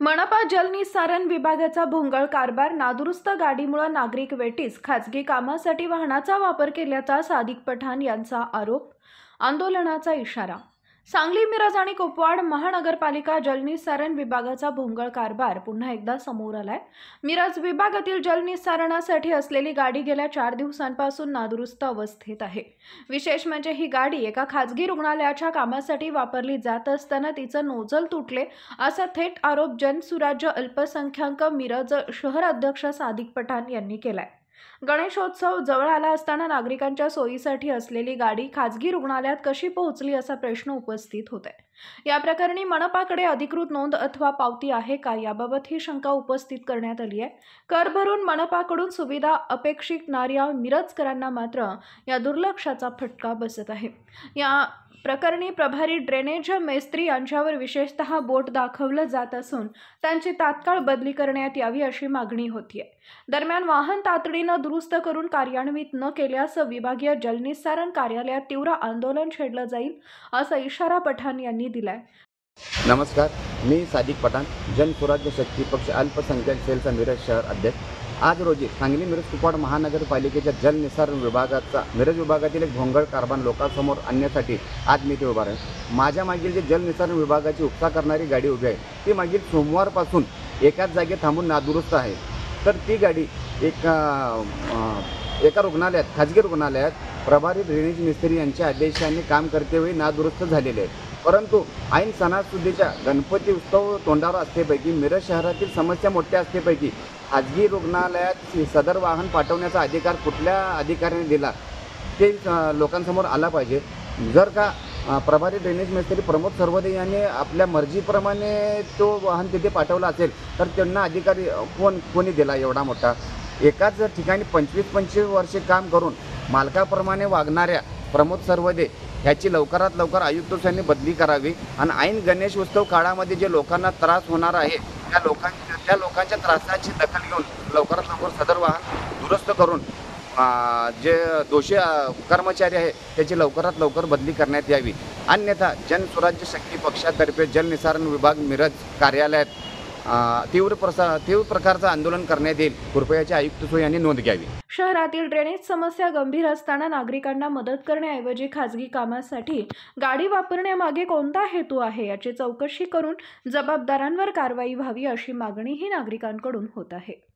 मनपा जलनिस्सारण विभागाचा भोंगळ कारभार, नादुरुस्त गाडीमुळे नागरिक वेठीस, खासगी कामासाठी वाहनाचा वापर केल्याचा सादिक पठाण यांचा आरोप. आंदोलनाचा इशारा. सांगली, मिरज आणि कुपवाड महानगरपालिका जलनिस्सारण विभागाचा भोंगळ कारभार पुन्हा एकदा समोर आलाय. मिरज विभागातील जलनिस्सारणासाठी असलेली गाडी गेल्या 4 दिवसांपासून नादुरुस्त अवस्थेत आहे. विशेष म्हणजे ही गाडी एका खासगी रुग्णालयाच्या कामासाठी वापरली जात असताना तिचं नोझल तुटले, असा थेट आरोप जनसुराज्य अल्पसंख्याक मिरज शहर अध्यक्ष सादिक पठाण यांनी केलाय. गणेशोत्सव जवळ आला असताना नागरिकांच्या सोयीसाठी असलेली गाडी खासगी रुग्णालयात कशी पोहोचली असा प्रश्न उपस्थित होतोय. या प्रकरणी मनपाकडे अधिकृत नोंद अथवा पावती आहे का, याबाबत ही शंका उपस्थित करण्यात आली आहे. कर भरून मनपाकडून सुविधा अपेक्षिणाऱ्या मिरजकरांना मात्र या दुर्लक्षाचा फटका बसत आहे. या प्रकरणी प्रभारी ड्रेनेज मेस्त्री यांच्यावर विशेषतः बोट दाखवलं जात असून त्यांची तात्काळ बदली करण्यात यावी अशी मागणी होतीये. दरम्यान वाहन तातडीनं दुरुस्त करून कार्यान्वित न केल्यास विभागीय जलनिस्सारण कार्यालयात तीव्र आंदोलन छेडलं जाईल, असा इशारा पठाण यांनी दिलाय. नमस्कार, मी सादिक पठाण, जनसुराज्य शक्ती पक्ष अल्पसंख्याक सेलचा मिरज शहर अध्यक्ष. आज रोजी सांगली मिरज कुपवाड महानगरपालिकेच्या जलनिस्सारण विभागाचा मिरज विभागातील एक भोंगळ कारभार लोकांसमोर आणण्यासाठी आज मी ते उभा आहे. माझ्या मागील जे जलनिस्सारण विभागाची उपसा करणारी गाडी उभी आहे, ती मागील सोमवारपासून एकाच जागी थांबून नादुरुस्त आहे. तर ती गाडी एका रुग्णालयात, खाजगी रुग्णालयात प्रभारी ड्रेनेज मिस्त्री यांच्या आदेशाने काम करतेवेळी नादुरुस्त झालेले आहे. परंतु ऐन सणासुदीच्या गणपती उत्सव तोंडावर असतेपैकी मिरज शहरातील समस्या मोठ्या असतेपैकी खाजगी रुग्णालयात सदर वाहन पाठवण्याचा अधिकार कुठल्या अधिकाऱ्याने दिला ते लोकांसमोर आला पाहिजे. जर का प्रभारी ड्रेनेज मिस्त्री प्रमोद सरवदे यांनी आपल्या मर्जीप्रमाणे तो वाहन तिथे पाठवला असेल तर त्यांना अधिकारी कोणी दिला एवढा मोठा? एकाच ठिकाणी 25-25 वर्षे काम करून मालकाप्रमाणे वागणाऱ्या प्रमोद सरवदे ह्याची लवकरात लवकर आयुक्त यांनी बदली करावी आणि ऐन गणेश उत्सव काळामध्ये जे लोकांना त्रास होणार आहे त्या लोकांच्या त्रासाची दखल घेऊन लवकरात लवकर सदर वाहन दुरुस्त करून जे दोषी कर्मचारी आहे त्याची लवकरात लवकर बदली करण्यात यावी. अन्यथा जनसुराज्य शक्ती पक्षातर्फे जलनिस्सारण विभाग मिरज कार्यालयात तीव्र प्रकारचं आंदोलन करण्यात येईल. कृपयाची आयुक्त यांनी नोंद घ्यावी. शहरातील ड्रेनेज समस्या गंभीर असताना नागरिकांना मदत करण्याऐवजी खासगी कामासाठी गाडी वापरण्यामागे कोणता हेतू आहे याची चौकशी करून जबाबदारांवर कारवाई व्हावी, अशी मागणीही नागरिकांकडून होत आहे.